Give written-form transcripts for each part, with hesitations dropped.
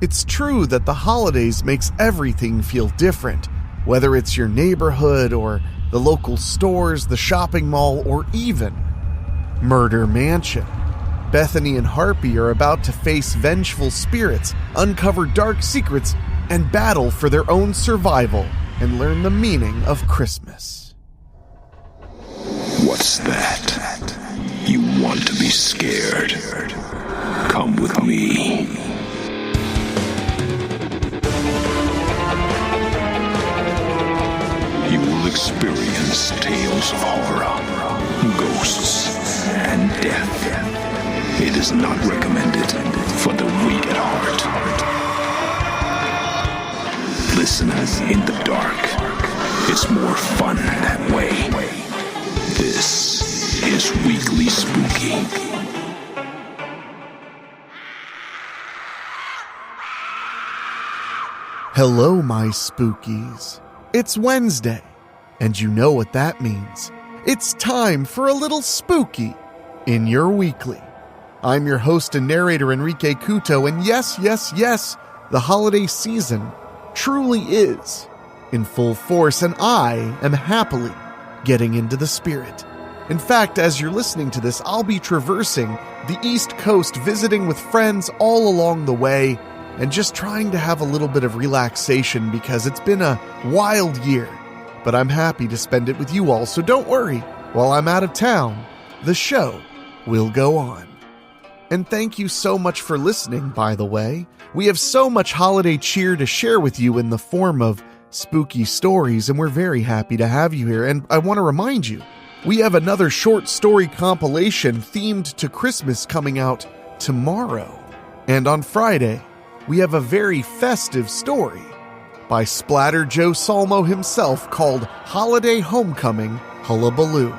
It's true that the holidays makes everything feel different, whether it's your neighborhood or the local stores, the shopping mall, or even Murder Mansion. Bethany and Harpy are about to face vengeful spirits, uncover dark secrets, and battle for their own survival and learn the meaning of Christmas. What's that? You want to be scared? Come with me. You will experience tales of horror, ghosts, and death. It is not recommended for the weak at heart. Listen in the dark. It's more fun that way. This is Weekly Spooky. Hello, my spookies. It's Wednesday, and you know what that means. It's time for a little spooky in your weekly. I'm your host and narrator, Enrique Couto, and yes, the holiday season truly is in full force, and I am happily getting into the spirit. In fact, as you're listening to this, I'll be traversing the East Coast, visiting with friends all along the way, and just trying to have a little bit of relaxation because it's been a wild year. But I'm happy to spend it with you all, so don't worry. While I'm out of town, the show will go on. And thank you so much for listening, by the way. We have so much holiday cheer to share with you in the form of spooky stories, and we're very happy to have you here. And I want to remind you, we have another short story compilation themed to Christmas coming out tomorrow. And on Friday, we have a very festive story by Splatter Joe Salmo himself called Holiday Homecoming Hullabaloo.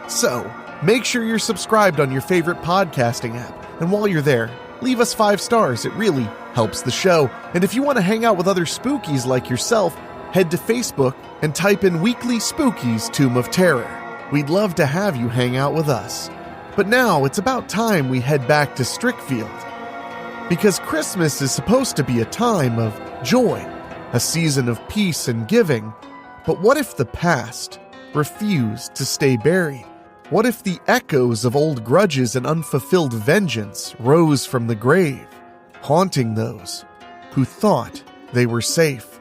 So, make sure you're subscribed on your favorite podcasting app, and while you're there, leave us 5 stars. It really helps the show. And if you want to hang out with other spookies like yourself, head to Facebook and type in Weekly Spooky's Tomb of Terror. We'd love to have you hang out with us. But now it's about time we head back to Strickfield, because Christmas is supposed to be a time of joy, a season of peace and giving. But what if the past refused to stay buried? What if the echoes of old grudges and unfulfilled vengeance rose from the grave, haunting those who thought they were safe?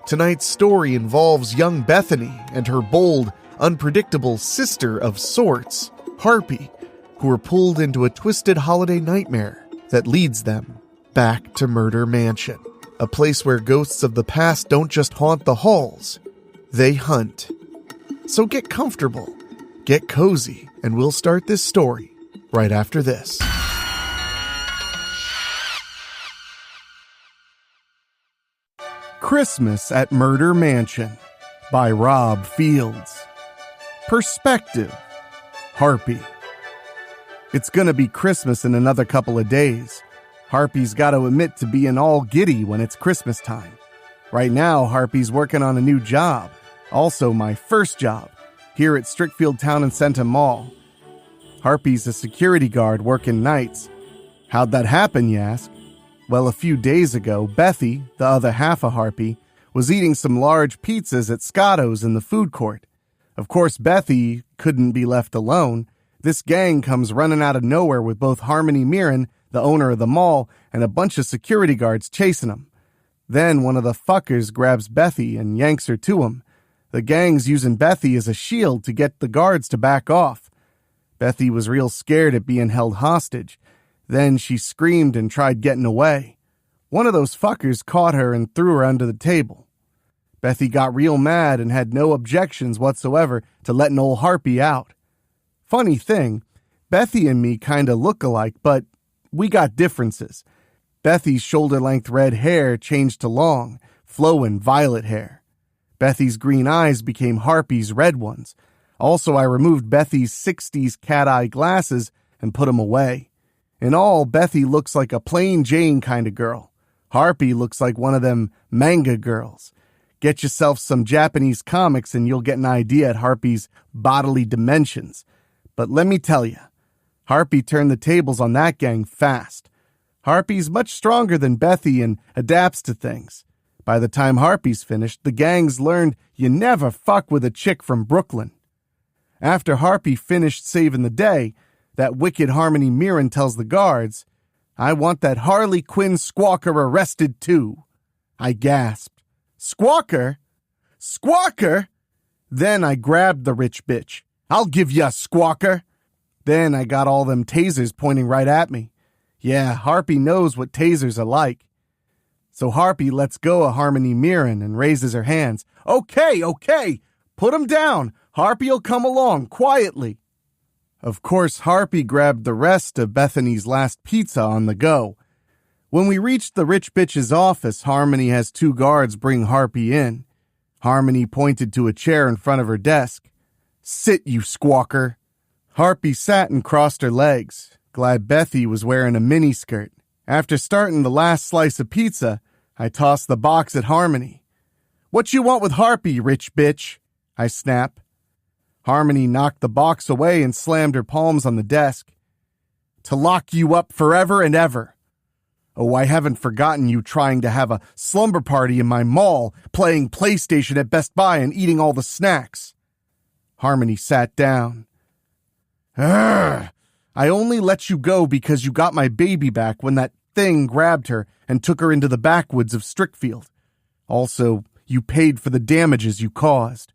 Tonight's story involves young Bethany and her bold, unpredictable sister of sorts, Harpy, who are pulled into a twisted holiday nightmare that leads them back to Murder Mansion, a place where ghosts of the past don't just haunt the halls, they hunt. So get comfortable, get cozy, and we'll start this story right after this. Christmas at Murder Mansion by Rob Fields. Perspective, Harpy. It's gonna be Christmas in another couple of days. Harpy's gotta admit to being all giddy when it's Christmas time. Right now, Harpy's working on a new job. Also my first job, here at Strickfield Town & Center Mall. Harpy's a security guard working nights. How'd that happen, you ask? Well, a few days ago, Bethy, the other half of Harpy, was eating some large pizzas at Scotto's in the food court. Of course, Bethy couldn't be left alone. This gang comes running out of nowhere with both Harmony Mirren, the owner of the mall, and a bunch of security guards chasing them. Then one of the fuckers grabs Bethy and yanks her to him. The gang's using Bethy as a shield to get the guards to back off. Bethy was real scared at being held hostage. Then she screamed and tried getting away. One of those fuckers caught her and threw her under the table. Bethy got real mad and had no objections whatsoever to letting old Harpy out. Funny thing, Bethy and me kinda look alike, but we got differences. Bethy's shoulder-length red hair changed to long, flowing violet hair. Bethy's green eyes became Harpy's red ones. Also, I removed Bethy's 60s cat-eye glasses and put them away. In all, Bethy looks like a plain Jane kind of girl. Harpy looks like one of them manga girls. Get yourself some Japanese comics and you'll get an idea at Harpy's bodily dimensions. But let me tell you, Harpy turned the tables on that gang fast. Harpy's much stronger than Bethy and adapts to things. By the time Harpy's finished, the gang's learned you never fuck with a chick from Brooklyn. After Harpy finished saving the day, that wicked Harmony Mirren tells the guards, "I want that Harley Quinn squawker arrested too." I gasped. "Squawker? Squawker?" Then I grabbed the rich bitch. "I'll give ya a squawker." Then I got all them tasers pointing right at me. Yeah, Harpy knows what tasers are like. So Harpy lets go of Harmony Mirren and raises her hands. Okay, put 'em down. Harpy'll come along, quietly." Of course, Harpy grabbed the rest of Bethany's last pizza on the go. When we reached the rich bitch's office, Harmony has 2 guards bring Harpy in. Harmony pointed to a chair in front of her desk. "Sit, you squawker." Harpy sat and crossed her legs. Glad Bethy was wearing a miniskirt. After starting the last slice of pizza, I tossed the box at Harmony. "What you want with Harpy, rich bitch?" I snap. Harmony knocked the box away and slammed her palms on the desk. "To lock you up forever and ever. Oh, I haven't forgotten you trying to have a slumber party in my mall, playing PlayStation at Best Buy and eating all the snacks." Harmony sat down. "Urgh! I only let you go because you got my baby back when that thing grabbed her and took her into the backwoods of Strickfield. Also, you paid for the damages you caused."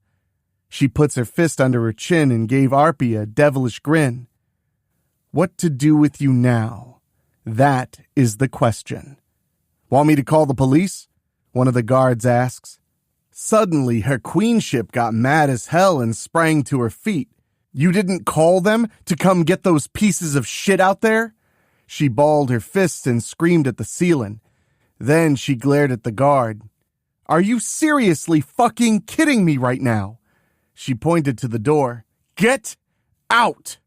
She puts her fist under her chin and gave Harpy a devilish grin. "What to do with you now? That is the question." "Want me to call the police?" one of the guards asks. Suddenly, her queenship got mad as hell and sprang to her feet. "You didn't call them to come get those pieces of shit out there?" She balled her fists and screamed at the ceiling. Then she glared at the guard. "Are you seriously fucking kidding me right now?" She pointed to the door. "Get out!"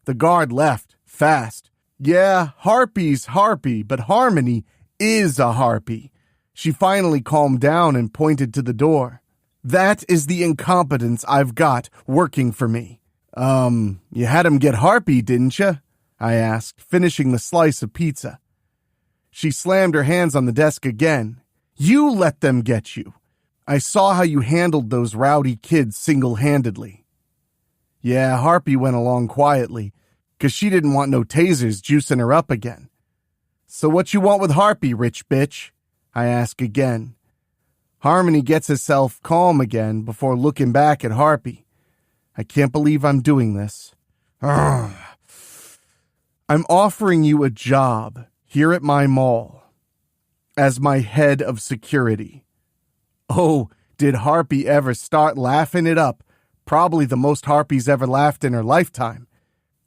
The guard left, fast. Yeah, Harpy's Harpy, but Harmony is a Harpy. She finally calmed down and pointed to the door. "That is the incompetence I've got working for me." You had him get Harpy, didn't you?" I asked, finishing the slice of pizza. She slammed her hands on the desk again. "You let them get you. I saw how you handled those rowdy kids single-handedly." Yeah, Harpy went along quietly, 'cause she didn't want no tasers juicing her up again. "So what you want with Harpy, rich bitch?" I ask again. Harmony gets herself calm again before looking back at Harpy. "I can't believe I'm doing this. Urgh. I'm offering you a job here at my mall as my head of security." Oh, did Harpy ever start laughing it up? Probably the most Harpy's ever laughed in her lifetime.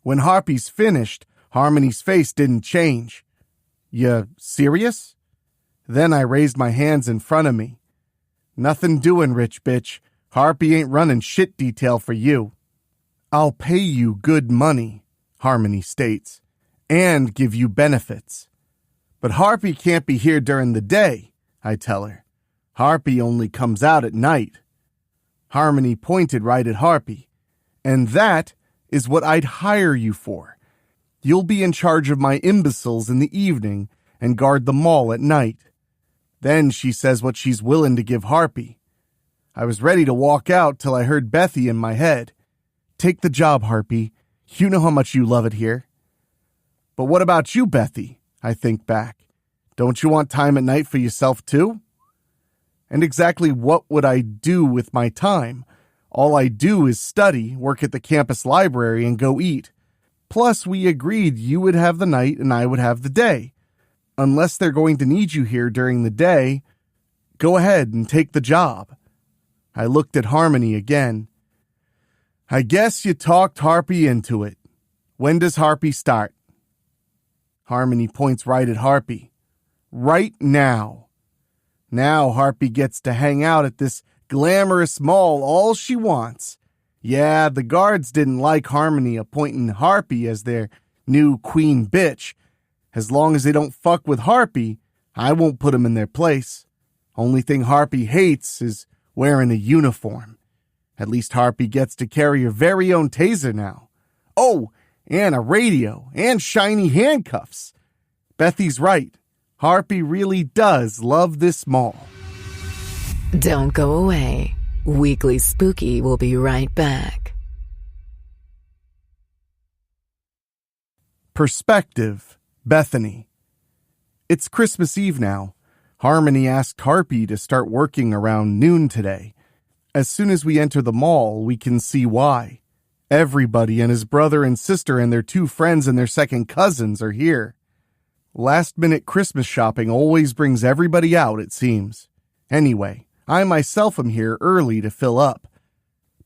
When Harpy's finished, Harmony's face didn't change. "You serious?" Then I raised my hands in front of me. "Nothing doing, rich bitch. Harpy ain't running shit detail for you." "I'll pay you good money," Harmony states, "and give you benefits. But Harpy can't be here during the day," I tell her. "Harpy only comes out at night." Harmony pointed right at Harpy. "And that is what I'd hire you for. You'll be in charge of my imbeciles in the evening and guard the mall at night." Then she says what she's willing to give Harpy. I was ready to walk out till I heard Bethy in my head. "Take the job, Harpy. You know how much you love it here." "But what about you, Bethy?" I think back. "Don't you want time at night for yourself too?" And exactly what would I do with my time? All I do is study, work at the campus library, and go eat. Plus, we agreed you would have the night and I would have the day. Unless they're going to need you here during the day, go ahead and take the job. I looked at Harmony again. "I guess you talked Harpy into it. When does Harpy start?" Harmony points right at Harpy. "Right now. Now Harpy gets to hang out at this glamorous mall all she wants. Yeah, the guards didn't like Harmony appointing Harpy as their new queen bitch. As long as they don't fuck with Harpy, I won't put them in their place. Only thing Harpy hates is wearing a uniform. At least Harpy gets to carry her very own taser now. Oh, and a radio and shiny handcuffs. Bethy's right. Harpy really does love this mall. Don't go away. Weekly Spooky will be right back. Perspective, Bethany. It's Christmas Eve now. Harmony asked Harpy to start working around noon today. As soon as we enter the mall, we can see why. Everybody and his brother and sister and their 2 friends and their second cousins are here. Last-minute Christmas shopping always brings everybody out, it seems. Anyway, I myself am here early to fill up.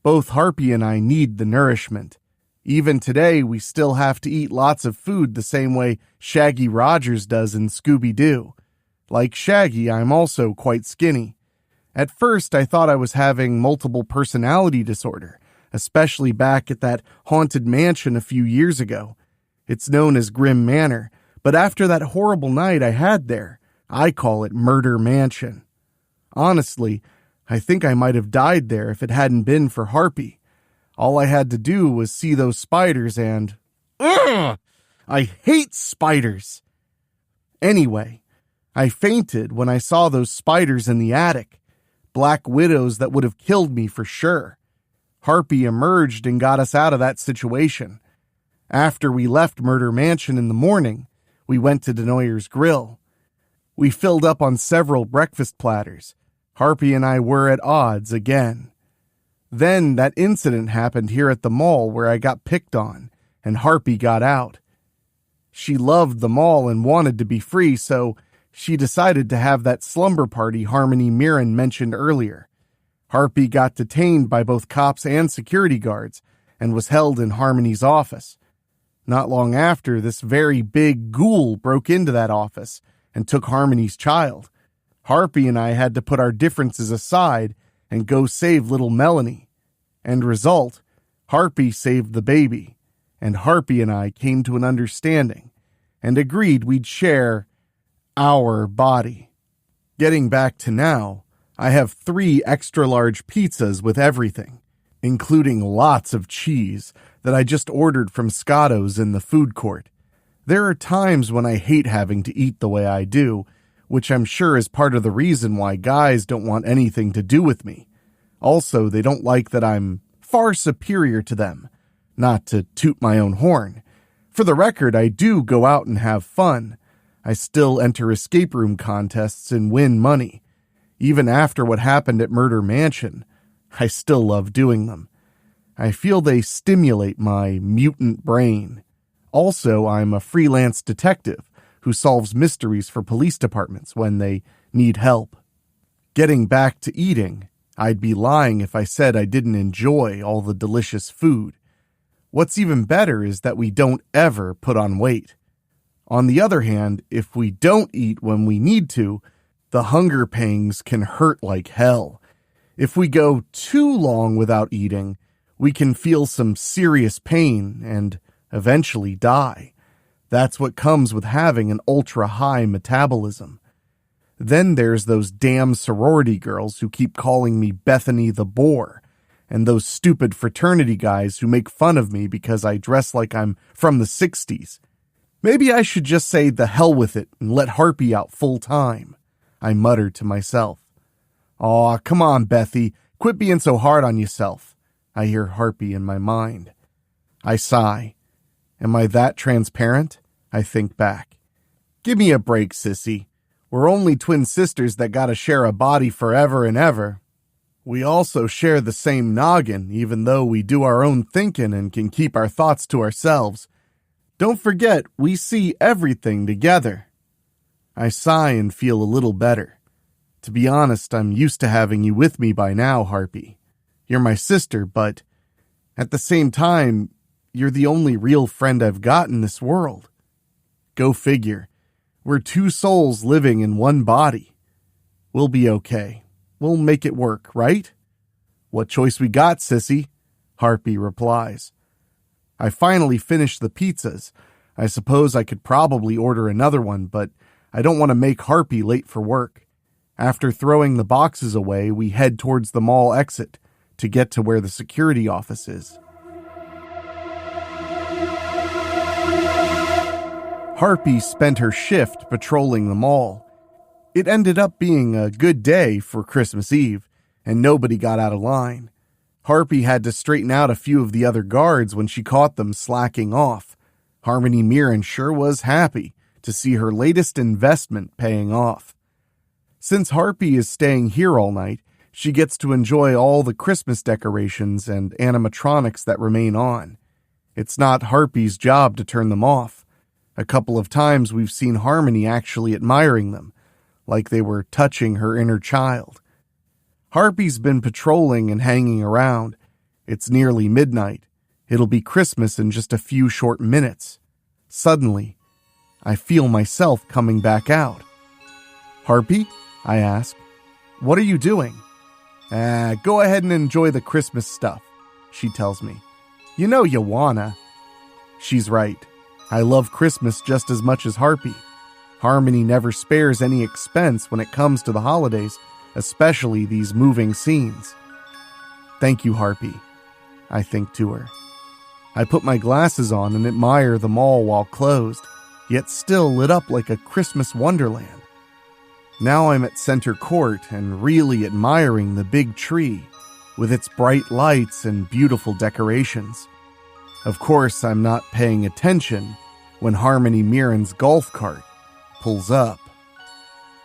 Both Harpy and I need the nourishment. Even today, we still have to eat lots of food the same way Shaggy Rogers does in Scooby-Doo. Like Shaggy, I'm also quite skinny. At first, I thought I was having multiple personality disorder, especially back at that haunted mansion a few years ago. It's known as Grim Manor, but after that horrible night I had there, I call it Murder Mansion. Honestly, I think I might have died there if it hadn't been for Harpy. All I had to do was see those spiders and... Ugh! I hate spiders! Anyway, I fainted when I saw those spiders in the attic. Black widows that would have killed me for sure. Harpy emerged and got us out of that situation. After we left Murder Mansion in the morning, we went to Denoyer's Grill. We filled up on several breakfast platters. Harpy and I were at odds again. Then that incident happened here at the mall where I got picked on, and Harpy got out. She loved the mall and wanted to be free, so she decided to have that slumber party Harmony Mirren mentioned earlier. Harpy got detained by both cops and security guards and was held in Harmony's office. Not long after, this very big ghoul broke into that office and took Harmony's child. Harpy and I had to put our differences aside and go save little Melanie. End result, Harpy saved the baby, and Harpy and I came to an understanding and agreed we'd share our body. Getting back to now, I have 3 extra-large pizzas with everything, including lots of cheese that I just ordered from Scotto's in the food court. There are times when I hate having to eat the way I do, which I'm sure is part of the reason why guys don't want anything to do with me. Also, they don't like that I'm far superior to them. Not to toot my own horn. For the record, I do go out and have fun. I still enter escape room contests and win money. Even after what happened at Murder Mansion, I still love doing them. I feel they stimulate my mutant brain. Also, I'm a freelance detective who solves mysteries for police departments when they need help. Getting back to eating, I'd be lying if I said I didn't enjoy all the delicious food. What's even better is that we don't ever put on weight. On the other hand, if we don't eat when we need to, the hunger pangs can hurt like hell. If we go too long without eating, we can feel some serious pain and eventually die. That's what comes with having an ultra-high metabolism. Then there's those damn sorority girls who keep calling me Bethany the Boar, and those stupid fraternity guys who make fun of me because I dress like I'm from the 60s. Maybe I should just say the hell with it and let Harpy out full time, I muttered to myself. Aw, come on, Bethy, quit being so hard on yourself, I hear Harpy in my mind. I sigh. Am I that transparent? I think back. Give me a break, sissy. We're only twin sisters that gotta share a body forever and ever. We also share the same noggin, even though we do our own thinking and can keep our thoughts to ourselves. Don't forget, we see everything together. I sigh and feel a little better. To be honest, I'm used to having you with me by now, Harpy. You're my sister, but at the same time, you're the only real friend I've got in this world. Go figure. We're 2 souls living in one body. We'll be okay. We'll make it work, right? What choice we got, sissy? Harpy replies. I finally finished the pizzas. I suppose I could probably order another one, but I don't want to make Harpy late for work. After throwing the boxes away, we head towards the mall exit to get to where the security office is. Harpy spent her shift patrolling the mall. It ended up being a good day for Christmas Eve, and nobody got out of line. Harpy had to straighten out a few of the other guards when she caught them slacking off. Harmony Mirren sure was happy to see her latest investment paying off. Since Harpy is staying here all night, she gets to enjoy all the Christmas decorations and animatronics that remain on. It's not Harpy's job to turn them off. A couple of times we've seen Harmony actually admiring them, like they were touching her inner child. Harpy's been patrolling and hanging around. It's nearly midnight. It'll be Christmas in just a few short minutes. Suddenly, I feel myself coming back out. "Harpy?" I ask. "What are you doing?" Go ahead and enjoy the Christmas stuff," she tells me. "You know you wanna." She's right. I love Christmas just as much as Harpy. Harmony never spares any expense when it comes to the holidays, especially these moving scenes. "Thank you, Harpy," I think to her. I put my glasses on and admire the mall while closed, yet still lit up like a Christmas wonderland. Now I'm at Center Court and really admiring the big tree, with its bright lights and beautiful decorations. Of course, I'm not paying attention when Harmony Mirren's golf cart pulls up.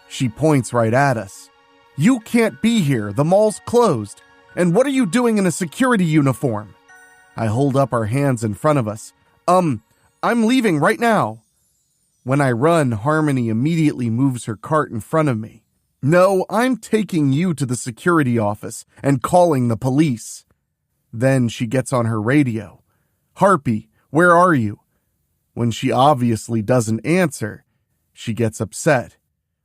She points right at us. "You can't be here, the mall's closed. And what are you doing in a security uniform?" I hold up our hands in front of us. I'm leaving right now." When I run, Harmony immediately moves her cart in front of me. "No, I'm taking you to the security office and calling the police." Then she gets on her radio. "Harpy, where are you?" When she obviously doesn't answer, she gets upset.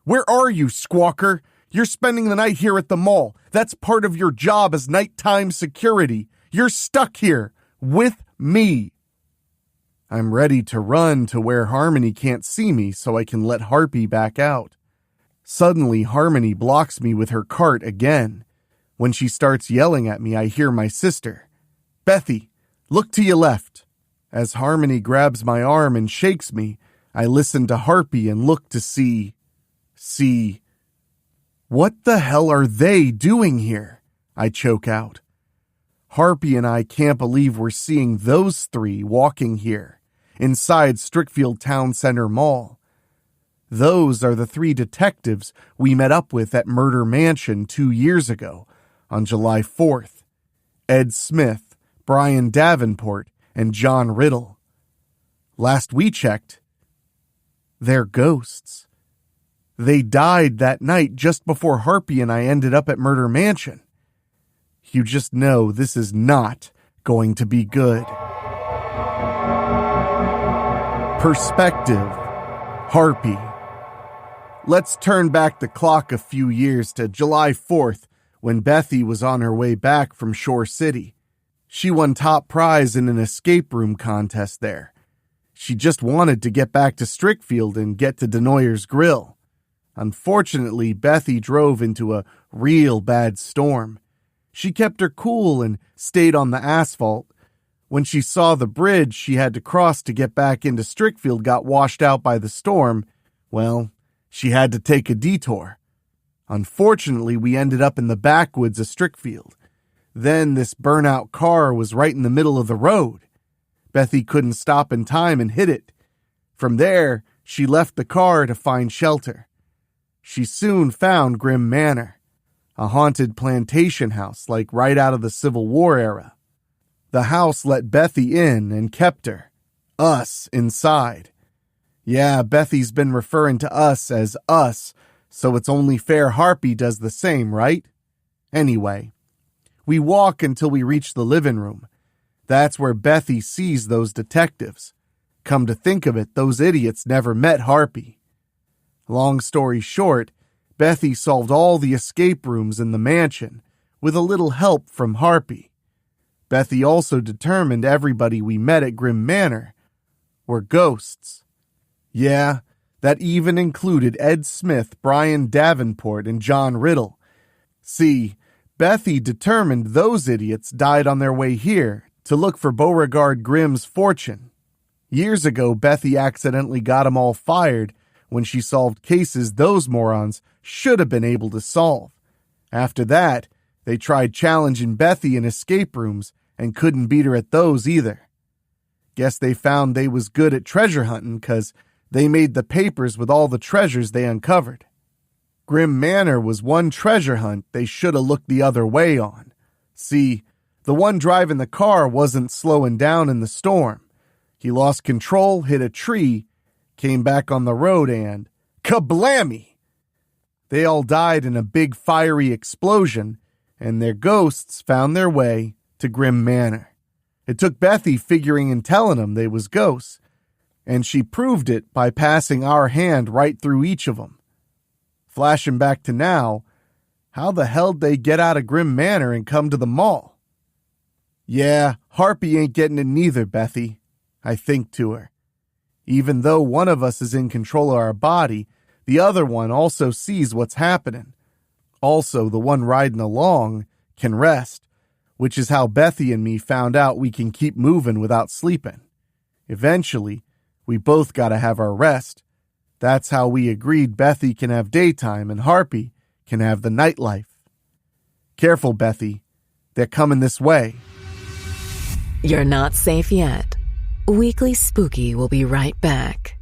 "Where are you, squawker? You're spending the night here at the mall. That's part of your job as nighttime security. You're stuck here with me." I'm ready to run to where Harmony can't see me so I can let Harpy back out. Suddenly, Harmony blocks me with her cart again. When she starts yelling at me, I hear my sister. "Bethy, look to your left." As Harmony grabs my arm and shakes me, I listen to Harpy and look to see... What the hell are they doing here? I choke out. Harpy and I can't believe we're seeing those three walking here, inside Strickfield Town Center Mall. Those are the three detectives we met up with at Murder Mansion 2 years ago, on July 4th. Ed Smith, Brian Davenport, and John Riddle. Last we checked, they're ghosts. They died that night just before Harpy and I ended up at Murder Mansion. You just know this is not going to be good. Perspective. Harpy. Let's turn back the clock a few years to July 4th, when Bethy was on her way back from Shore City. She won top prize in an escape room contest there. She just wanted to get back to Strickfield and get to Denoyer's Grill. Unfortunately, Bethy drove into a real bad storm. She kept her cool and stayed on the asphalt. When she saw the bridge she had to cross to get back into Strickfield got washed out by the storm, well, she had to take a detour. Unfortunately, we ended up in the backwoods of Strickfield. Then this burnout car was right in the middle of the road. Bethy couldn't stop in time and hit it. From there, she left the car to find shelter. She soon found Grim Manor, a haunted plantation house like right out of the Civil War era. The house let Bethy in and kept her, us, inside. Yeah, Bethy's been referring to us as us, so it's only fair Harpy does the same, right? Anyway, we walk until we reach the living room. That's where Bethy sees those detectives. Come to think of it, those idiots never met Harpy. Long story short, Bethy solved all the escape rooms in the mansion with a little help from Harpy. Bethy also determined everybody we met at Grim Manor were ghosts. Yeah, that even included Ed Smith, Brian Davenport, and John Riddle. See, Bethy determined those idiots died on their way here to look for Beauregard Grimm's fortune. Years ago, Bethy accidentally got 'em all fired when she solved cases those morons should have been able to solve. After that, they tried challenging Bethy in escape rooms and couldn't beat her at those either. Guess they found they was good at treasure hunting 'cause they made the papers with all the treasures they uncovered. Grim Manor was one treasure hunt they should have looked the other way on. See, the one driving the car wasn't slowing down in the storm. He lost control, hit a tree, came back on the road, and kablammy! They all died in a big fiery explosion, and their ghosts found their way to Grim Manor. It took Bethy figuring and telling them they was ghosts, and she proved it by passing our hand right through each of them. Flashing back to now, how the hell'd they get out of Grim Manor and come to the mall? Yeah, Harpy ain't getting it neither, Bethy, I think to her. Even though one of us is in control of our body, the other one also sees what's happening. Also, the one riding along can rest, which is how Bethy and me found out we can keep moving without sleeping. Eventually, we both gotta have our rest. That's how we agreed Bethy can have daytime and Harpy can have the nightlife. Careful, Bethy. They're coming this way. You're not safe yet. Weekly Spooky will be right back.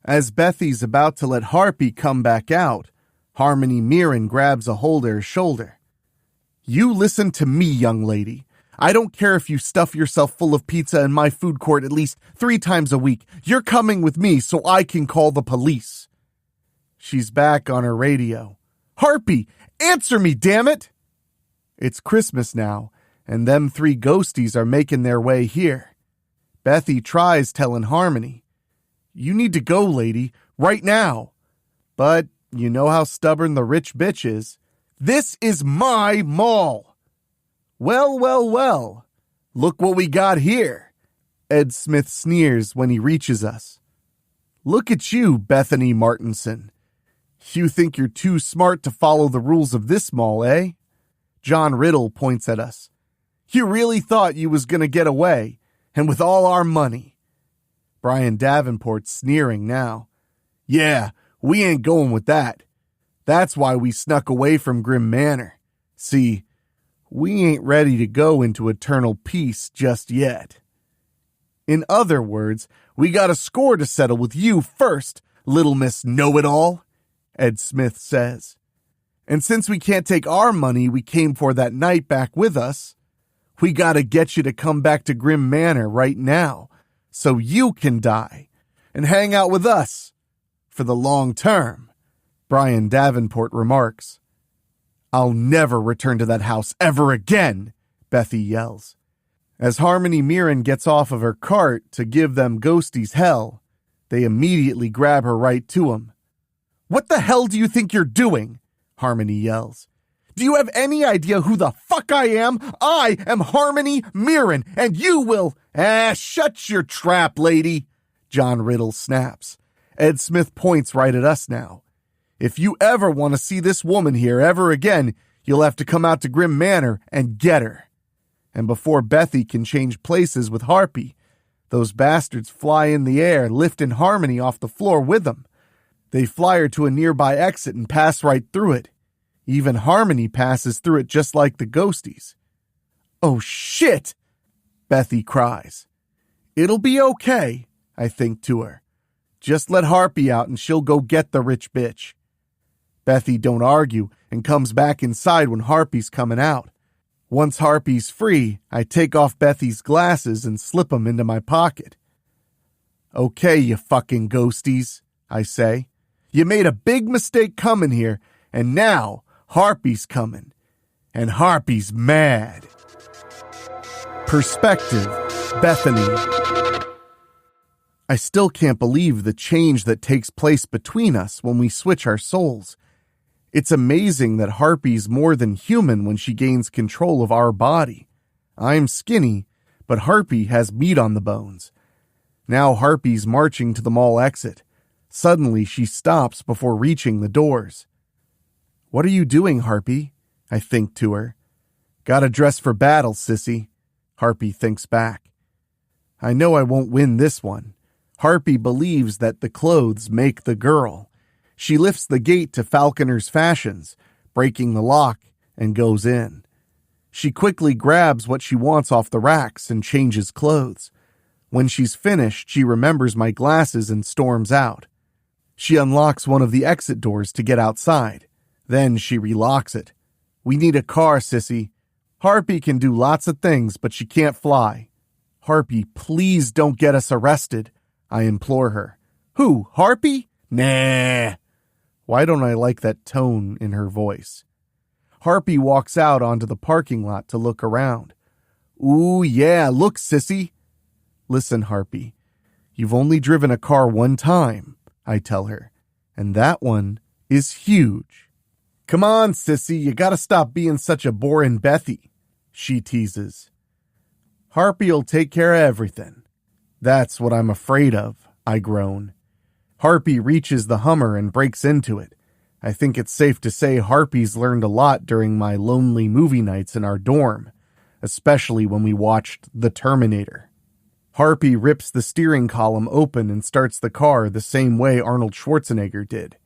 As Bethy's about to let Harpy come back out, Harmony Mirren grabs a hold of her shoulder. You listen to me, young lady. I don't care if you stuff yourself full of pizza in my food court at least 3 times a week. You're coming with me so I can call the police. She's back on her radio. Harpy, answer me, damn it! It's Christmas now, and them 3 ghosties are making their way here. Bethy tries telling Harmony, you need to go, lady, right now. But you know how stubborn the rich bitch is. This is my mall. Well, well, well. Look what we got here. Ed Smith sneers when he reaches us. Look at you, Bethany Martinson. You think you're too smart to follow the rules of this mall, eh? John Riddle points at us. You really thought you was gonna get away, and with all our money. Brian Davenport's sneering now. Yeah, we ain't going with that. That's why we snuck away from Grim Manor. See, we ain't ready to go into eternal peace just yet. In other words, we got a score to settle with you first, little Miss Know-It-All, Ed Smith says. And since we can't take our money we came for that night back with us, we gotta get you to come back to Grim Manor right now, so you can die and hang out with us for the long term, Brian Davenport remarks. I'll never return to that house ever again, Bethy yells. As Harmony Mirren gets off of her cart to give them ghosties hell, they immediately grab her right to him. What the hell do you think you're doing? Harmony yells. Do you have any idea who the fuck I am? I am Harmony Mirren, and you will... shut your trap, lady, John Riddle snaps. Ed Smith points right at us now. If you ever want to see this woman here ever again, you'll have to come out to Grim Manor and get her. And before Bethy can change places with Harpy, those bastards fly in the air, lifting Harmony off the floor with them. They fly her to a nearby exit and pass right through it. Even Harmony passes through it just like the ghosties. Oh shit! Bethy cries. It'll be okay, I think to her. Just let Harpy out and she'll go get the rich bitch. Bethy don't argue and comes back inside when Harpy's coming out. Once Harpy's free, I take off Bethy's glasses and slip them into my pocket. Okay, you fucking ghosties, I say. You made a big mistake coming here, and now Harpy's coming. And Harpy's mad. Perspective, Bethany. I still can't believe the change that takes place between us when we switch our souls. It's amazing that Harpy's more than human when she gains control of our body. I'm skinny, but Harpy has meat on the bones. Now Harpy's marching to the mall exit. Suddenly she stops before reaching the doors. What are you doing, Harpy? I think to her. Gotta dress for battle, sissy, Harpy thinks back. I know I won't win this one. Harpy believes that the clothes make the girl. She lifts the gate to Falconer's Fashions, breaking the lock, and goes in. She quickly grabs what she wants off the racks and changes clothes. When she's finished, she remembers my glasses and storms out. She unlocks one of the exit doors to get outside. Then she relocks it. We need a car, sissy. Harpy can do lots of things, but she can't fly. Harpy, please don't get us arrested, I implore her. Who, Harpy? Nah. Why don't I like that tone in her voice? Harpy walks out onto the parking lot to look around. Ooh, yeah, look, sissy. Listen, Harpy, you've only driven a car one time, I tell her, and that one is huge. Come on, sissy, you gotta stop being such a boring Bethy, she teases. Harpy'll take care of everything. That's what I'm afraid of, I groan. Harpy reaches the Hummer and breaks into it. I think it's safe to say Harpy's learned a lot during my lonely movie nights in our dorm, especially when we watched The Terminator. Harpy rips the steering column open and starts the car the same way Arnold Schwarzenegger did.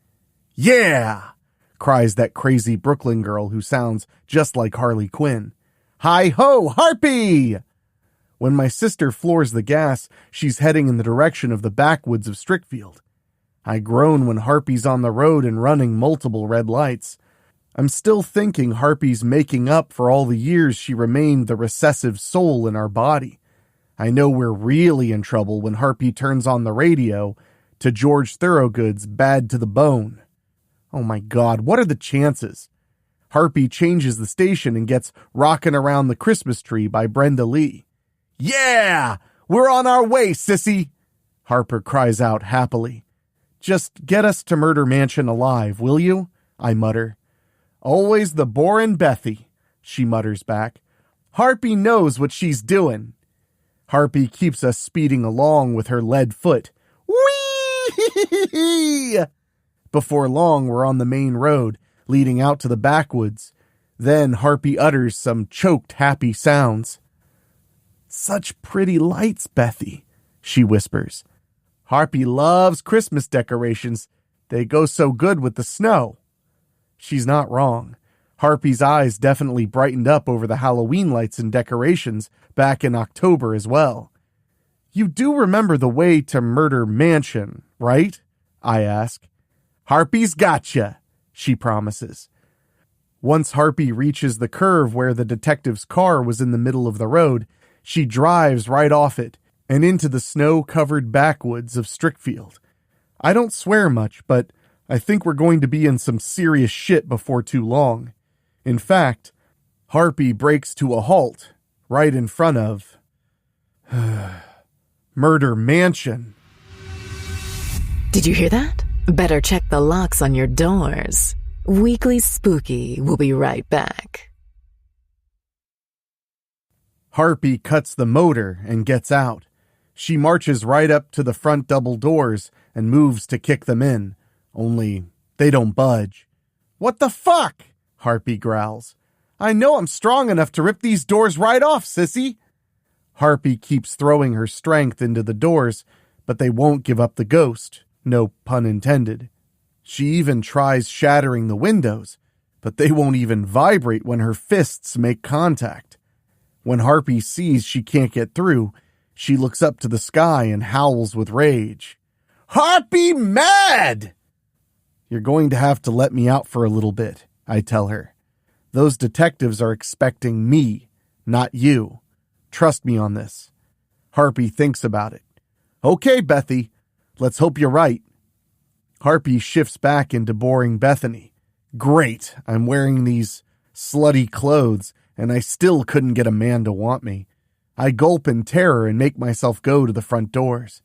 Yeah! Cries that crazy Brooklyn girl who sounds just like Harley Quinn. Hi-ho, Harpy! When my sister floors the gas, she's heading in the direction of the backwoods of Strickfield. I groan when Harpy's on the road and running multiple red lights. I'm still thinking Harpy's making up for all the years she remained the recessive soul in our body. I know we're really in trouble when Harpy turns on the radio to George Thorogood's Bad to the Bone. Oh my God, what are the chances? Harpy changes the station and gets Rockin' Around the Christmas Tree by Brenda Lee. Yeah! We're on our way, sissy! Harper cries out happily. Just get us to Murder Mansion alive, will you? I mutter. Always the borin' Bethy, she mutters back. Harpy knows what she's doing. Harpy keeps us speeding along with her lead foot. Whee! Before long, we're on the main road, leading out to the backwoods. Then Harpy utters some choked, happy sounds. Such pretty lights, Bethy, she whispers. Harpy loves Christmas decorations. They go so good with the snow. She's not wrong. Harpy's eyes definitely brightened up over the Halloween lights and decorations back in October as well. You do remember the way to Murder Mansion, right? I ask. Harpy's gotcha, she promises. Once Harpy reaches the curve where the detective's car was in the middle of the road, she drives right off it and into the snow-covered backwoods of Strickfield. I don't swear much, but I think we're going to be in some serious shit before too long. In fact, Harpy breaks to a halt right in front of Murder Mansion. Did you hear that? Better check the locks on your doors. Weekly Spooky will be right back. Harpy cuts the motor and gets out. She marches right up to the front double doors and moves to kick them in, only they don't budge. What the fuck? Harpy growls. I know I'm strong enough to rip these doors right off, sissy. Harpy keeps throwing her strength into the doors, but they won't give up the ghost. No pun intended. She even tries shattering the windows, but they won't even vibrate when her fists make contact. When Harpy sees she can't get through, she looks up to the sky and howls with rage. Harpy mad! You're going to have to let me out for a little bit, I tell her. Those detectives are expecting me, not you. Trust me on this. Harpy thinks about it. Okay, Bethy. Let's hope you're right. Harpy shifts back into boring Bethany. Great, I'm wearing these slutty clothes, and I still couldn't get a man to want me. I gulp in terror and make myself go to the front doors.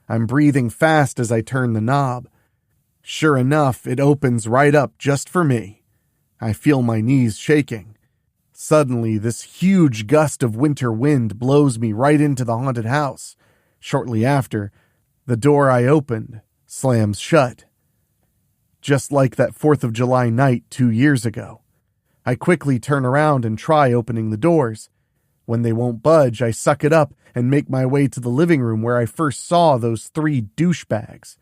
I'm breathing fast as I turn the knob. Sure enough, it opens right up just for me. I feel my knees shaking. Suddenly, this huge gust of winter wind blows me right into the haunted house. Shortly after, the door I opened slams shut. Just like that 4th of July night 2 years ago. I quickly turn around and try opening the doors. When they won't budge, I suck it up and make my way to the living room where I first saw those 3 douchebags.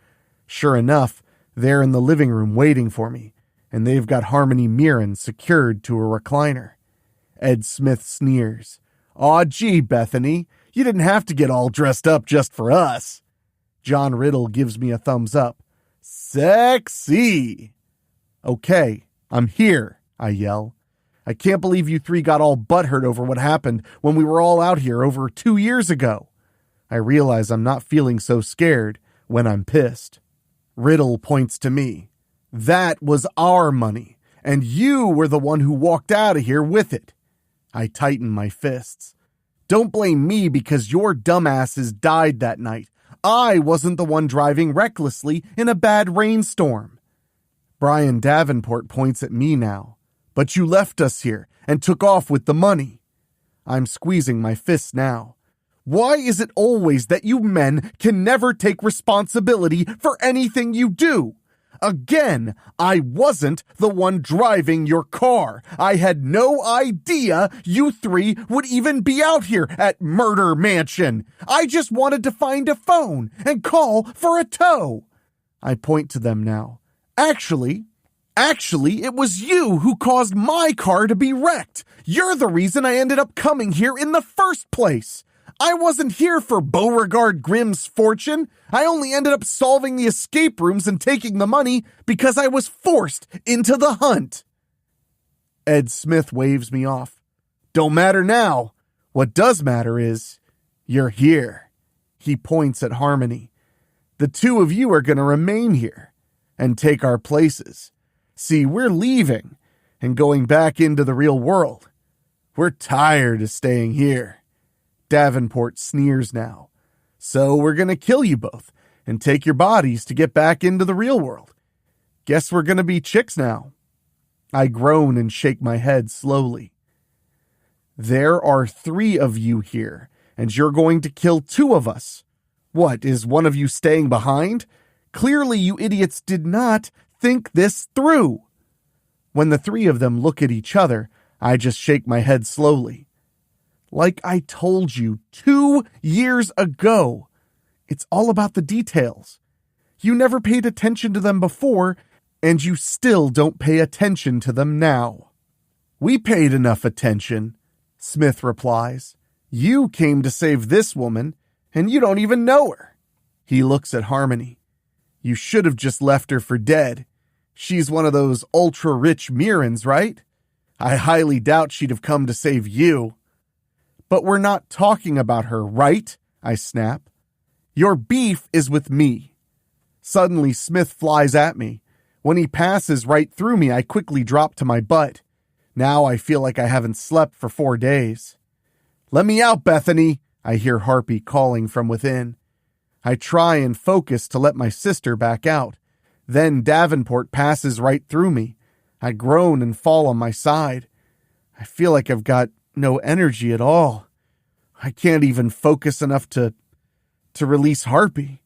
Sure enough, they're in the living room waiting for me, and they've got Harmony Mirren secured to a recliner. Ed Smith sneers. Aw, gee, Bethany, you didn't have to get all dressed up just for us. John Riddle gives me a thumbs up. Sexy! Okay, I'm here, I yell. I can't believe you 3 got all butthurt over what happened when we were all out here over 2 years ago. I realize I'm not feeling so scared when I'm pissed. Riddle points to me. That was our money, and you were the one who walked out of here with it. I tighten my fists. Don't blame me because your dumbasses died that night. I wasn't the one driving recklessly in a bad rainstorm. Brian Davenport points at me now. But you left us here and took off with the money. I'm squeezing my fists now. Why is it always that you men can never take responsibility for anything you do? Again, I wasn't the one driving your car. I had no idea you 3 would even be out here at Murder Mansion. I just wanted to find a phone and call for a tow. I point to them now. Actually, it was you who caused my car to be wrecked. You're the reason I ended up coming here in the first place. I wasn't here for Beauregard Grimm's fortune. I only ended up solving the escape rooms and taking the money because I was forced into the hunt. Ed Smith waves me off. Don't matter now. What does matter is you're here. He points at Harmony. The 2 of you are going to remain here and take our places. See, we're leaving and going back into the real world. We're tired of staying here. Davenport sneers now. So we're going to kill you both and take your bodies to get back into the real world. Guess we're going to be chicks now. I groan and shake my head slowly. There are 3 of you here, and you're going to kill 2 of us. What, is one of you staying behind? Clearly you idiots did not think this through. When the 3 of them look at each other, I just shake my head slowly. Like I told you 2 years ago, it's all about the details. You never paid attention to them before, and you still don't pay attention to them now. We paid enough attention, Smith replies. You came to save this woman, and you don't even know her. He looks at Harmony. You should have just left her for dead. She's one of those ultra-rich Mirrens, right? I highly doubt she'd have come to save you. But we're not talking about her, right? I snap. Your beef is with me. Suddenly, Smith flies at me. When he passes right through me, I quickly drop to my butt. Now I feel like I haven't slept for 4 days. Let me out, Bethany, I hear Harpy calling from within. I try and focus to let my sister back out. Then Davenport passes right through me. I groan and fall on my side. I feel like I've got no energy at all. I can't even focus enough to release Harpy.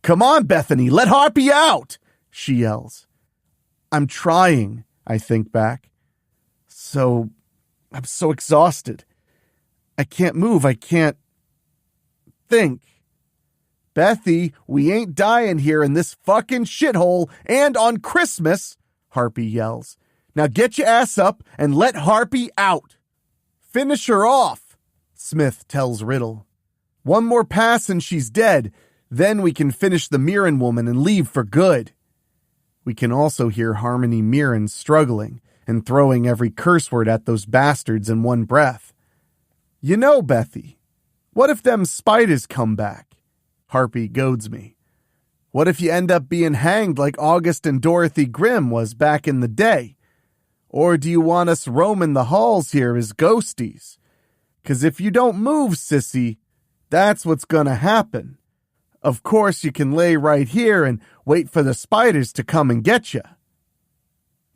Come on, Bethany, let Harpy out, she yells. I'm trying, I think back. I'm so exhausted. I can't move, I can't think. Bethy, we ain't dying here in this fucking shithole and on Christmas, Harpy yells. Now get your ass up and let Harpy out. Finish her off, Smith tells Riddle. One more pass and she's dead. Then we can finish the Mirren woman and leave for good. We can also hear Harmony Mirren struggling and throwing every curse word at those bastards in one breath. You know, Bethy, what if them spiders come back? Harpy goads me. What if you end up being hanged like August and Dorothy Grimm was back in the day? Or do you want us roaming the halls here as ghosties? 'Cause if you don't move, sissy, that's what's gonna happen. Of course, you can lay right here and wait for the spiders to come and get you.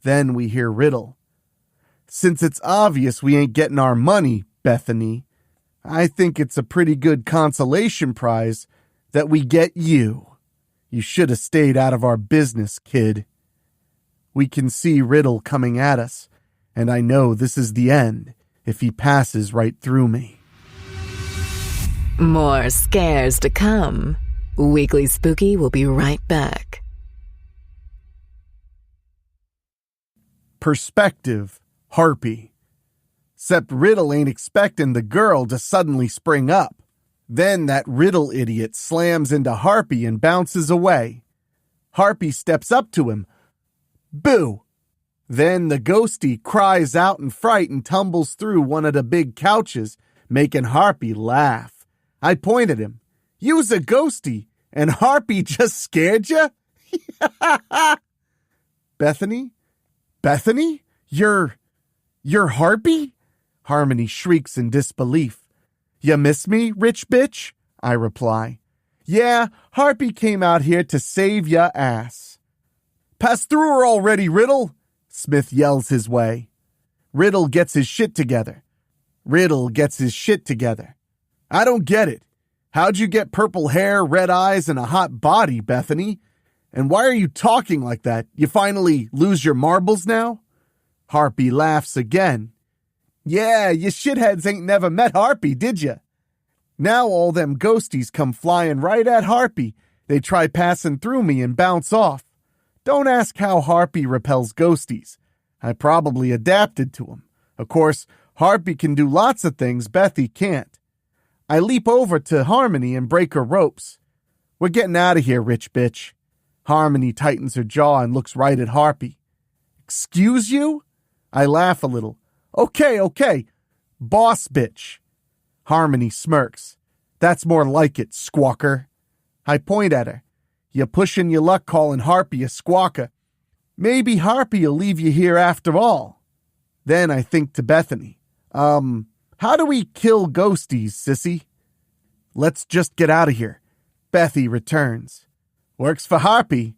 Then we hear Riddle. Since it's obvious we ain't getting our money, Bethany, I think it's a pretty good consolation prize that we get you. You should have stayed out of our business, kid. We can see Riddle coming at us, and I know this is the end if he passes right through me. More scares to come. Weekly Spooky will be right back. Perspective, Harpy. Except Riddle ain't expecting the girl to suddenly spring up. Then that Riddle idiot slams into Harpy and bounces away. Harpy steps up to him. Boo! Then the ghostie cries out in fright and tumbles through one of the big couches, making Harpy laugh. I point at him. You's a ghostie, and Harpy just scared ya? Bethany? Bethany? You're Harpy? Harmony shrieks in disbelief. You miss me, rich bitch? I reply. Yeah, Harpy came out here to save ya ass. Pass through her already, Riddle! Smith yells his way. Riddle gets his shit together. I don't get it. How'd you get purple hair, red eyes, and a hot body, Bethany? And why are you talking like that? You finally lose your marbles now? Harpy laughs again. Yeah, you shitheads ain't never met Harpy, did ya? Now all them ghosties come flying right at Harpy. They try passing through me and bounce off. Don't ask how Harpy repels ghosties. I probably adapted to him. Of course, Harpy can do lots of things Bethy can't. I leap over to Harmony and break her ropes. We're getting out of here, rich bitch. Harmony tightens her jaw and looks right at Harpy. Excuse you? I laugh a little. Okay. Boss bitch. Harmony smirks. That's more like it, squawker. I point at her. You pushin' your luck calling Harpy a squawker. Maybe Harpy'll leave you here after all. Then I think to Bethany. How do we kill ghosties, sissy? Let's just get out of here. Bethy returns. Works for Harpy.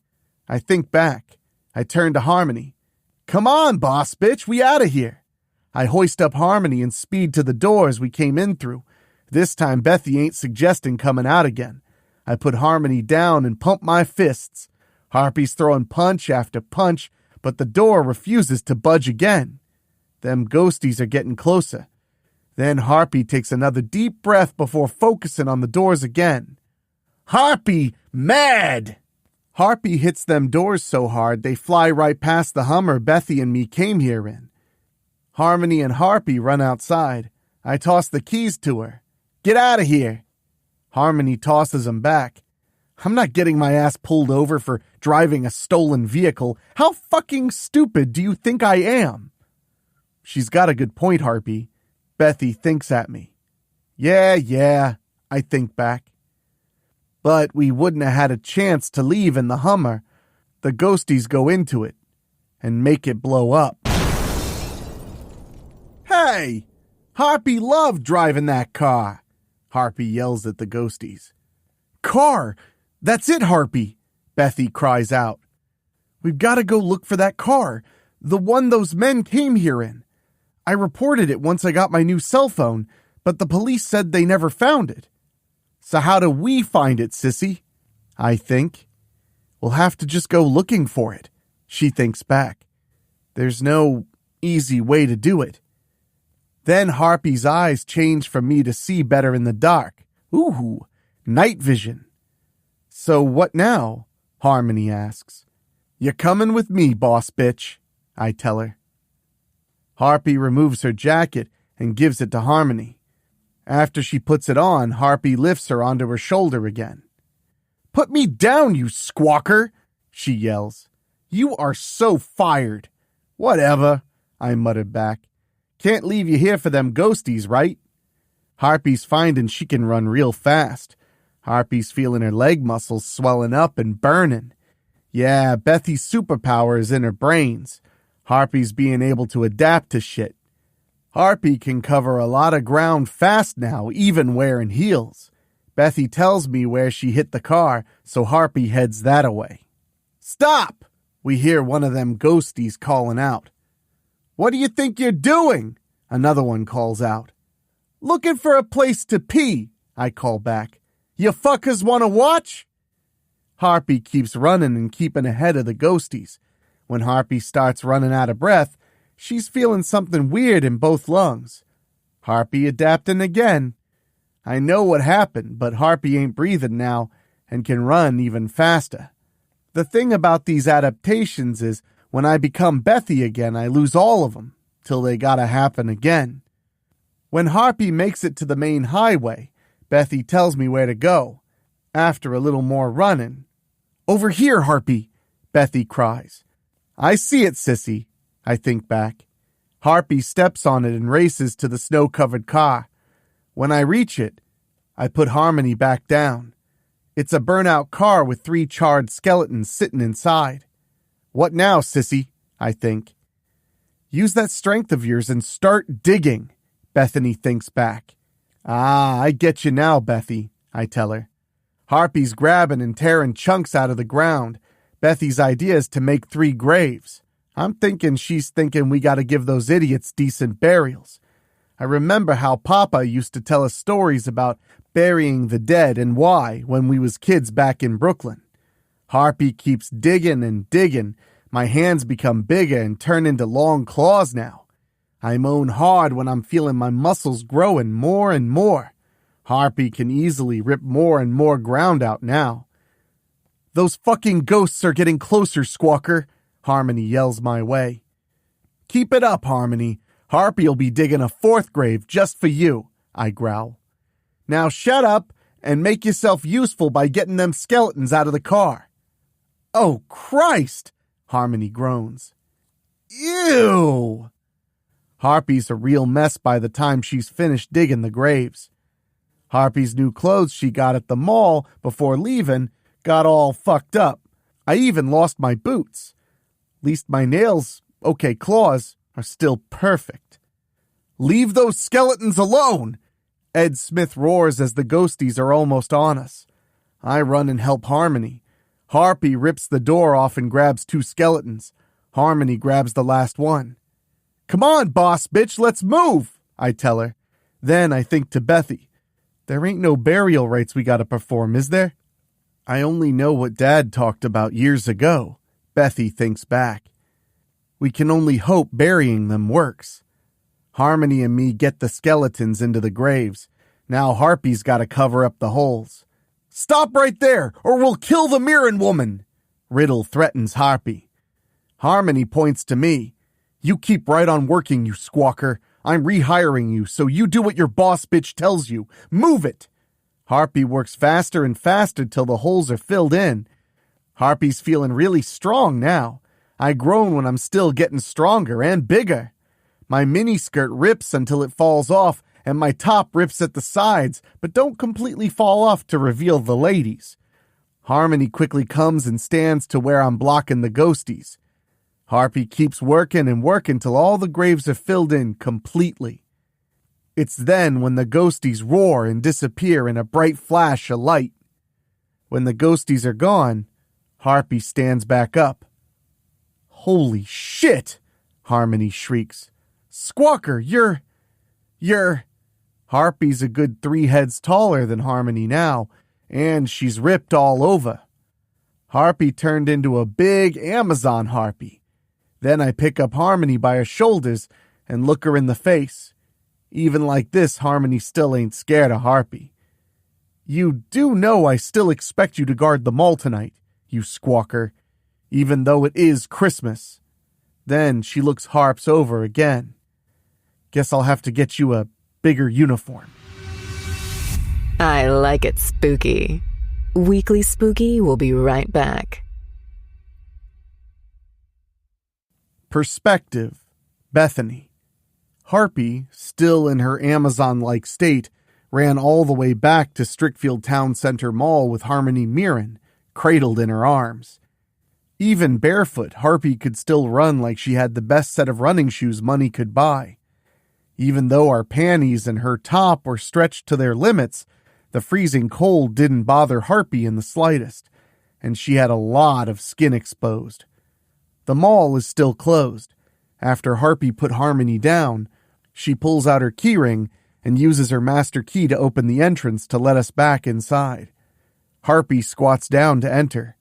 I think back. I turn to Harmony. Come on, boss bitch, we out of here. I hoist up Harmony and speed to the doors we came in through. This time Bethy ain't suggesting coming out again. I put Harmony down and pump my fists. Harpy's throwing punch after punch, but the door refuses to budge again. Them ghosties are getting closer. Then Harpy takes another deep breath before focusing on the doors again. Harpy, mad! Harpy hits them doors so hard they fly right past the Hummer Bethy and me came here in. Harmony and Harpy run outside. I toss the keys to her. Get out of here! Harmony tosses them back. I'm not getting my ass pulled over for driving a stolen vehicle. How fucking stupid do you think I am? She's got a good point, Harpy. Bethy thinks at me. Yeah, I think back. But we wouldn't have had a chance to leave in the Hummer. The ghosties go into it and make it blow up. Hey! Harpy loved driving that car. Harpy yells at the ghosties. Car! That's it, Harpy! Bethy cries out. We've got to go look for that car. The one those men came here in. I reported it once I got my new cell phone, but the police said they never found it. So how do we find it, sissy? I think. We'll have to just go looking for it. She thinks back. There's no easy way to do it. Then Harpy's eyes change from me to see better in the dark. Ooh, night vision. So what now? Harmony asks. You're coming with me, boss bitch, I tell her. Harpy removes her jacket and gives it to Harmony. After she puts it on, Harpy lifts her onto her shoulder again. Put me down, you squawker, she yells. You are so fired. Whatever, I muttered back. Can't leave you here for them ghosties, right? Harpy's finding she can run real fast. Harpy's feeling her leg muscles swelling up and burning. Yeah, Bethy's superpower is in her brains. Harpy's being able to adapt to shit. Harpy can cover a lot of ground fast now, even wearing heels. Bethy tells me where she hit the car, so Harpy heads that away. Stop! We hear one of them ghosties calling out. What do you think you're doing? Another one calls out. Looking for a place to pee, I call back. You fuckers want to watch? Harpy keeps running and keeping ahead of the ghosties. When Harpy starts running out of breath, she's feeling something weird in both lungs. Harpy adapting again. I know what happened, but Harpy ain't breathing now and can run even faster. The thing about these adaptations is when I become Bethy again, I lose all of them, till they gotta happen again. When Harpy makes it to the main highway, Bethy tells me where to go. After a little more running. "Over here, Harpy," Bethy cries. "I see it, sissy," I think back. Harpy steps on it and races to the snow-covered car. When I reach it, I put Harmony back down. It's a burnt-out car with 3 charred skeletons sitting inside. "What now, sissy?" I think. "Use that strength of yours and start digging," Bethany thinks back. "Ah, I get you now, Bethy," I tell her. Harpy's grabbing and tearing chunks out of the ground. Bethy's idea is to make 3 graves. I'm thinking she's thinking we gotta give those idiots decent burials. I remember how Papa used to tell us stories about burying the dead and why when we was kids back in Brooklyn. Harpy keeps digging and digging. My hands become bigger and turn into long claws now. I moan hard when I'm feeling my muscles growing more and more. Harpy can easily rip more and more ground out now. "Those fucking ghosts are getting closer, Squawker," Harmony yells my way. "Keep it up, Harmony. Harpy'll be digging a 4th grave just for you," I growl. "Now shut up and make yourself useful by getting them skeletons out of the car." "Oh, Christ!" Harmony groans. "Ew!" Harpy's a real mess by the time she's finished digging the graves. Harpy's new clothes she got at the mall before leaving got all fucked up. I even lost my boots. Least my nails, okay, claws, are still perfect. "Leave those skeletons alone!" Ed Smith roars as the ghosties are almost on us. I run and help Harmony. Harpy rips the door off and grabs 2 skeletons. Harmony grabs the last one. "Come on, boss bitch, let's move," I tell her. Then I think to Bethy. There ain't no burial rites we gotta perform, is there? I only know what Dad talked about years ago. Bethy thinks back. We can only hope burying them works. Harmony and me get the skeletons into the graves. Now Harpy's gotta cover up the holes. "Stop right there, or we'll kill the Mirren woman!" Riddle threatens Harpy. Harmony points to me. "You keep right on working, you squawker. I'm rehiring you, so you do what your boss bitch tells you. Move it!" Harpy works faster and faster till the holes are filled in. Harpy's feeling really strong now. I groan when I'm still getting stronger and bigger. My miniskirt rips until it falls off, and my top rips at the sides, but don't completely fall off to reveal the ladies. Harmony quickly comes and stands to where I'm blocking the ghosties. Harpy keeps working and working till all the graves are filled in completely. It's then when the ghosties roar and disappear in a bright flash of light. When the ghosties are gone, Harpy stands back up. "Holy shit!" Harmony shrieks. "Squawker, you're... Harpy's a good 3 heads taller than Harmony now, and she's ripped all over. Harpy turned into a big Amazon harpy. Then I pick up Harmony by her shoulders and look her in the face. Even like this, Harmony still ain't scared of Harpy. "You do know I still expect you to guard the mall tonight, you squawker, even though it is Christmas." Then she looks Harps over again. "Guess I'll have to get you a bigger uniform." I like it spooky. Weekly Spooky will be right back. Perspective, Bethany. Harpy, still in her Amazon-like state, ran all the way back to Strickfield Town Center Mall with Harmony Mirren, cradled in her arms. Even barefoot, Harpy could still run like she had the best set of running shoes money could buy. Even though our panties and her top were stretched to their limits, the freezing cold didn't bother Harpy in the slightest, and she had a lot of skin exposed. The mall is still closed. After Harpy put Harmony down, she pulls out her keyring and uses her master key to open the entrance to let us back inside. Harpy squats down to enter.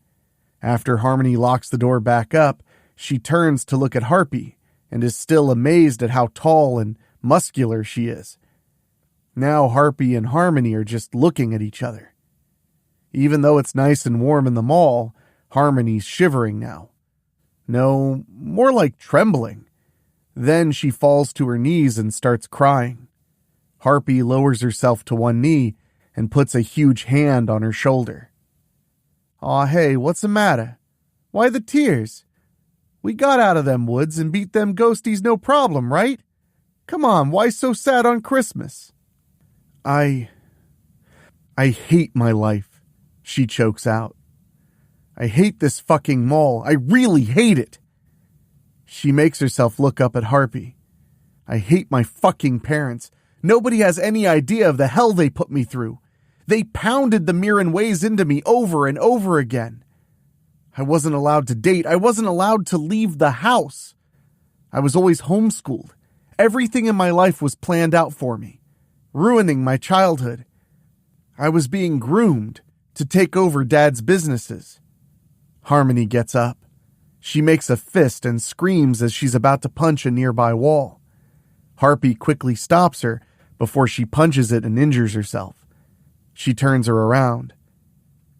After Harmony locks the door back up, she turns to look at Harpy and is still amazed at how tall and muscular she is. Now Harpy and Harmony are just looking at each other. Even though it's nice and warm in the mall, Harmony's shivering now. No, more like trembling. Then she falls to her knees and starts crying. Harpy lowers herself to one knee and puts a huge hand on her shoulder. Aw, hey, what's the matter? Why the tears? We got out of them woods and beat them ghosties no problem, right? Come on, why so sad on Christmas? I hate my life, she chokes out. I hate this fucking mall. I really hate it. She makes herself look up at Harpy. I hate my fucking parents. Nobody has any idea of the hell they put me through. They pounded the Mirren ways into me over and over again. I wasn't allowed to date. I wasn't allowed to leave the house. I was always homeschooled. Everything in my life was planned out for me, ruining my childhood. I was being groomed to take over Dad's businesses. Harmony gets up. She makes a fist and screams as she's about to punch a nearby wall. Harpy quickly stops her before she punches it and injures herself. She turns her around.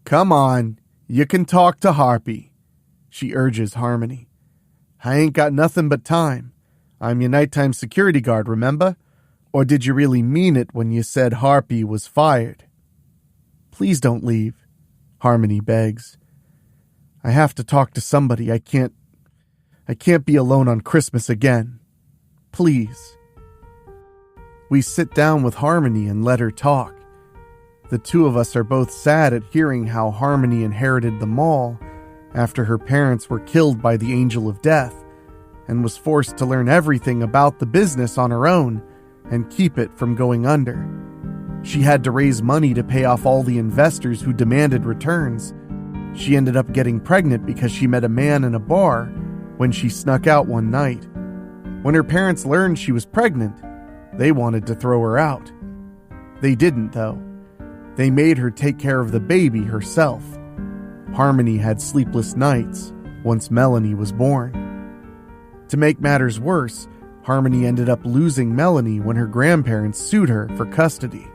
Come on, you can talk to Harpy, she urges Harmony. I ain't got nothing but time. I'm your nighttime security guard, remember? Or did you really mean it when you said Harpy was fired? Please don't leave, Harmony begs. I have to talk to somebody. I can't be alone on Christmas again. Please. We sit down with Harmony and let her talk. The two of us are both sad at hearing how Harmony inherited the mall after her parents were killed by the Angel of Death and was forced to learn everything about the business on her own and keep it from going under. She had to raise money to pay off all the investors who demanded returns. She ended up getting pregnant because she met a man in a bar when she snuck out one night. When her parents learned she was pregnant, they wanted to throw her out. They didn't, though. They made her take care of the baby herself. Harmony had sleepless nights once Melanie was born. To make matters worse, Harmony ended up losing Melanie when her grandparents sued her for custody,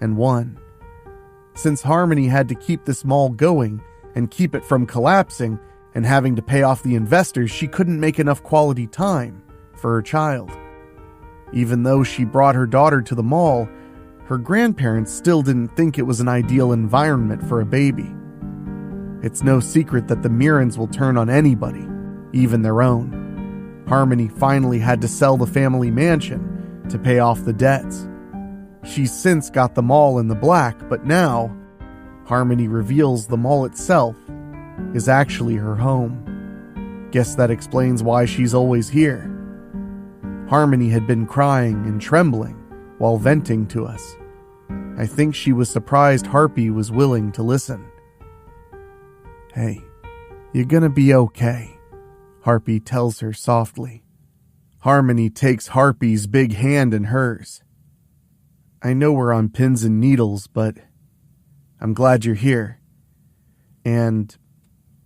and won. Since Harmony had to keep this mall going and keep it from collapsing and having to pay off the investors, she couldn't make enough quality time for her child. Even though she brought her daughter to the mall, her grandparents still didn't think it was an ideal environment for a baby. It's no secret that the Mirrens will turn on anybody, even their own. Harmony finally had to sell the family mansion to pay off the debts. She's since got the mall in the black, but now Harmony reveals the mall itself is actually her home. Guess that explains why she's always here. Harmony had been crying and trembling while venting to us. I think she was surprised Harpy was willing to listen. Hey, you're gonna be okay, Harpy tells her softly. Harmony takes Harpy's big hand in hers. I know we're on pins and needles, but I'm glad you're here. And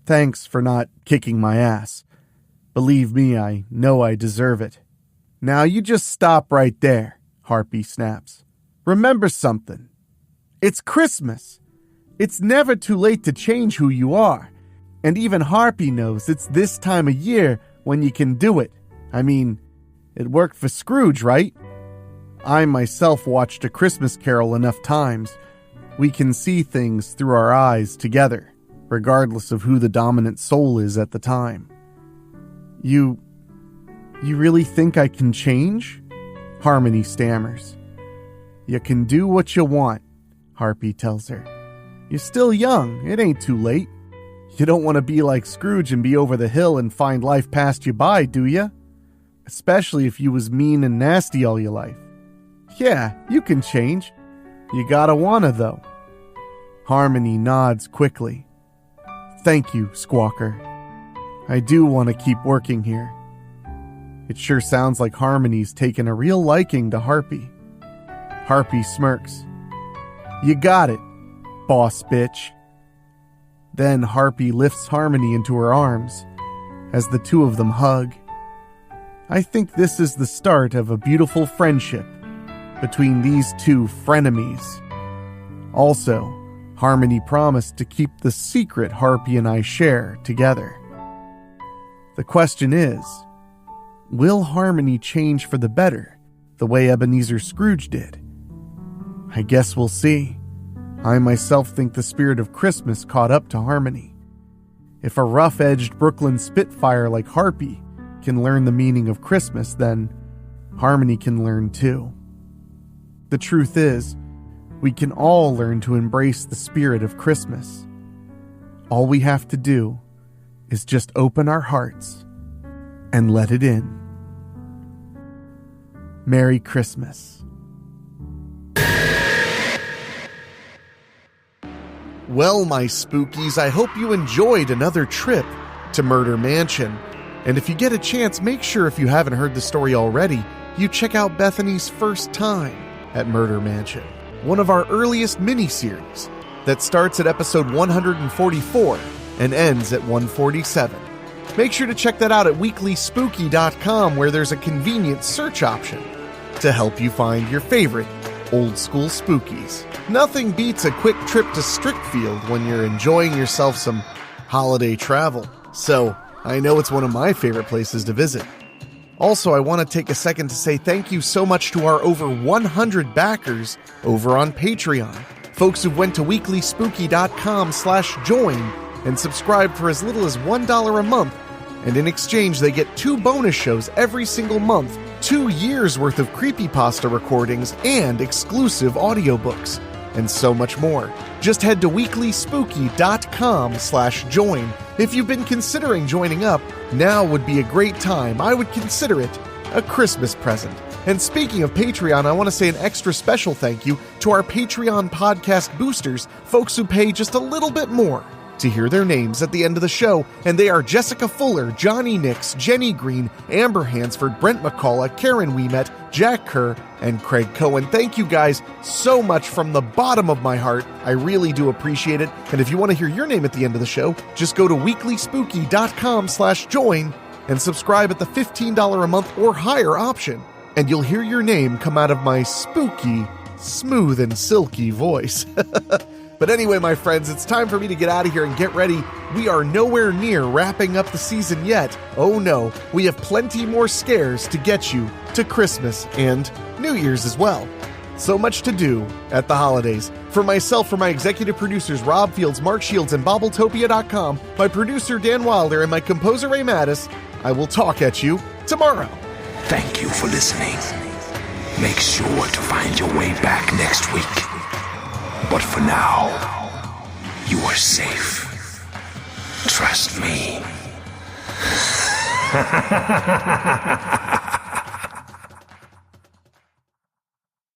thanks for not kicking my ass. Believe me, I know I deserve it. Now you just stop right there, Harpy snaps. Remember something. It's Christmas. It's never too late to change who you are. And even Harpy knows it's this time of year when you can do it. I mean, it worked for Scrooge, right? I myself watched A Christmas Carol enough times. We can see things through our eyes together, regardless of who the dominant soul is at the time. You really think I can change? Harmony stammers. You can do what you want, Harpy tells her. You're still young. It ain't too late. You don't want to be like Scrooge and be over the hill and find life passed you by, do you? Especially if you was mean and nasty all your life. Yeah, you can change. You gotta wanna, though. Harmony nods quickly. Thank you, Squawker. I do want to keep working here. It sure sounds like Harmony's taken a real liking to Harpy. Harpy smirks. You got it, boss bitch. Then Harpy lifts Harmony into her arms as the two of them hug. I think this is the start of a beautiful friendship, between these two frenemies. Also, Harmony promised to keep the secret Harpy and I share together. The question is, will Harmony change for the better, the way Ebenezer Scrooge did? I guess we'll see. I myself think the spirit of Christmas caught up to Harmony. If a rough-edged Brooklyn Spitfire like Harpy can learn the meaning of Christmas, then Harmony can learn too. The truth is, we can all learn to embrace the spirit of Christmas. All we have to do is just open our hearts and let it in. Merry Christmas. Well, my spookies, I hope you enjoyed another trip to Murder Mansion. And if you get a chance, make sure, if you haven't heard the story already, you check out Bethany's First Time at Murder Mansion, one of our earliest miniseries that starts at episode 144 and ends at 147. Make sure to check that out at WeeklySpooky.com, where there's a convenient search option to help you find your favorite old school spookies. Nothing beats a quick trip to Strickfield when you're enjoying yourself some holiday travel. So, I know it's one of my favorite places to visit. Also, I want to take a second to say thank you so much to our over 100 backers over on Patreon. Folks who went to weeklyspooky.com/join and subscribe for as little as $1 a month. And in exchange, they get 2 bonus shows every single month, 2 years worth of creepypasta recordings, and exclusive audiobooks, and so much more. Just head to weeklyspooky.com/join. If you've been considering joining up, now would be a great time. I would consider it a Christmas present. And speaking of Patreon, I want to say an extra special thank you to our Patreon podcast boosters, folks who pay just a little bit more to hear their names at the end of the show, and they are Jessica Fuller, Johnny Nix, Jenny Green, Amber Hansford, Brent McCullough, Karen Weemet, Jack Kerr, and Craig Cohen. Thank you guys so much from the bottom of my heart. I really do appreciate it. And if you want to hear your name at the end of the show, just go to weeklyspooky.com/join and subscribe at the $15 a month or higher option, and you'll hear your name come out of my spooky, smooth and silky voice. But anyway, my friends, it's time for me to get out of here and get ready. We are nowhere near wrapping up the season yet. Oh no, we have plenty more scares to get you to Christmas and New Year's as well. So much to do at the holidays. For myself, for my executive producers Rob Fields, Mark Shields, and Bobbletopia.com, my producer Dan Wilder, and my composer Ray Mattis, I will talk at you tomorrow. Thank you for listening. Make sure to find your way back next week. But for now, you are safe. Trust me.